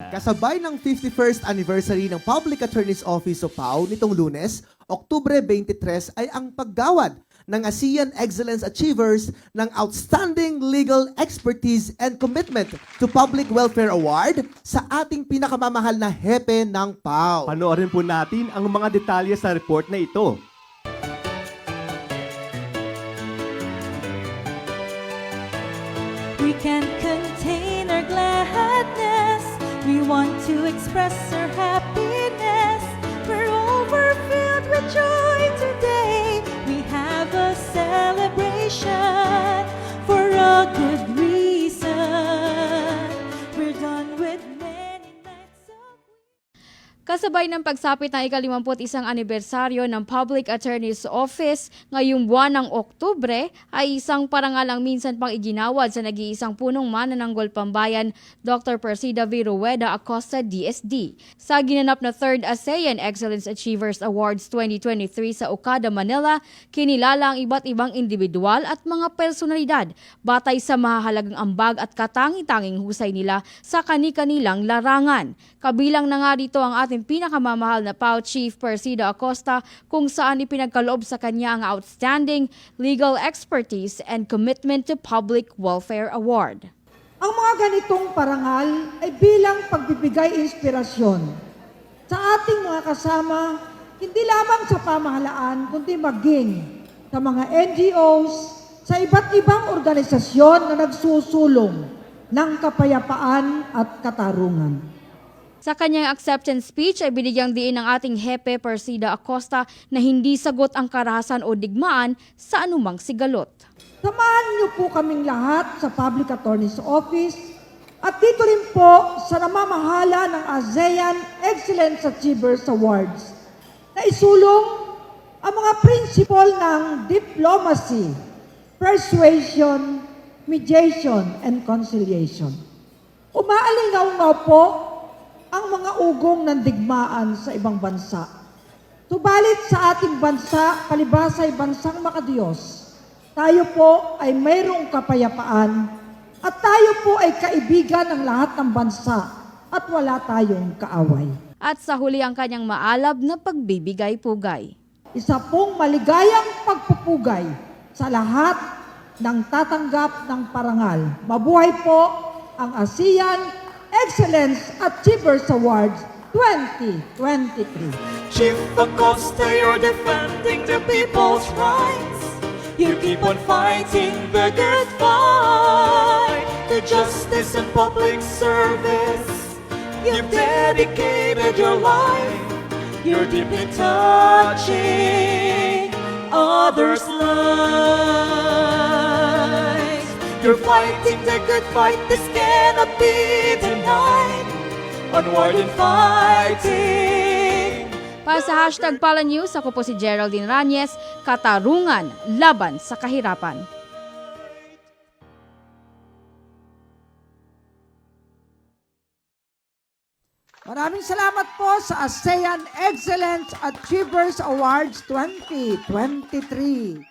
Kasabay ng 51st anniversary ng Public Attorney's Office o PAO nitong Lunes, Oktubre 23 ay ang paggawad ng ASEAN Excellence Achievers ng Outstanding Legal Expertise and Commitment to Public Welfare Award sa ating pinakamamahal na hepe ng PAO. Panoorin po natin ang mga detalye sa report na ito. We can't contain our gladness. We want to express our happiness. We're overfilled with joy today. We have a celebration for a good reason. We're done with many nights of... Kasabay ng pagsapit ng ika-51 anibersaryo ng Public Attorney's Office ngayong buwan ng Oktubre ay isang parangalang minsan pang iginawad sa nag-iisang punong manananggol pambayan Dr. Persida V. Rueda Acosta DSD. Sa ginanap na 3rd ASEAN Excellence Achievers Awards 2023 sa Okada, Manila, kinilala ang iba't ibang individual at mga personalidad batay sa mahahalagang ambag at katangi-tanging husay nila sa kani-kanilang larangan. Kabilang na nga dito ang ating pinakamamahal na PAO Chief Persida Acosta kung saan ipinagkaloob sa kanya ang Outstanding Legal Expertise and Commitment to Public Welfare Award. Ang mga ganitong parangal ay bilang pagbibigay inspirasyon sa ating mga kasama, hindi lamang sa pamahalaan, kundi maging sa mga NGOs, sa iba't ibang organisasyon na nagsusulong ng kapayapaan at katarungan. Sa kanyang acceptance speech ay binigyang diin ng ating hepe Persida Acosta na hindi sagot ang karahasan o digmaan sa anumang sigalot. Samahan niyo po kaming lahat sa Public Attorney's Office at dito rin po sa namamahala ng ASEAN Excellence Achievers Awards na isulong ang mga prinsipal ng diplomacy, persuasion, mediation, and conciliation. Umaalingaw po ang mga ugong ng digmaan sa ibang bansa. Subalit sa ating bansa, palibasa ay bansang makadiyos, tayo po ay mayroong kapayapaan at tayo po ay kaibigan ng lahat ng bansa at wala tayong kaaway. At sa huli ang kanyang maalab na pagbibigay-pugay. Isa pong maligayang pagpupugay sa lahat ng tatanggap ng parangal. Mabuhay po ang ASEAN Excellence Achievers Awards 2023. Chief Acosta, you're defending the people's rights. You keep on fighting the good fight, the justice and public service. You've dedicated your life. You're deeply touching others' lives. You're fighting the good fight. This cannot be denied. Onward and fighting. Para sa hashtag Pala News, ako po si Geraldine Ranyes, Katarungan laban sa kahirapan. Maraming salamat po sa ASEAN Excellence Achievers Awards 2023.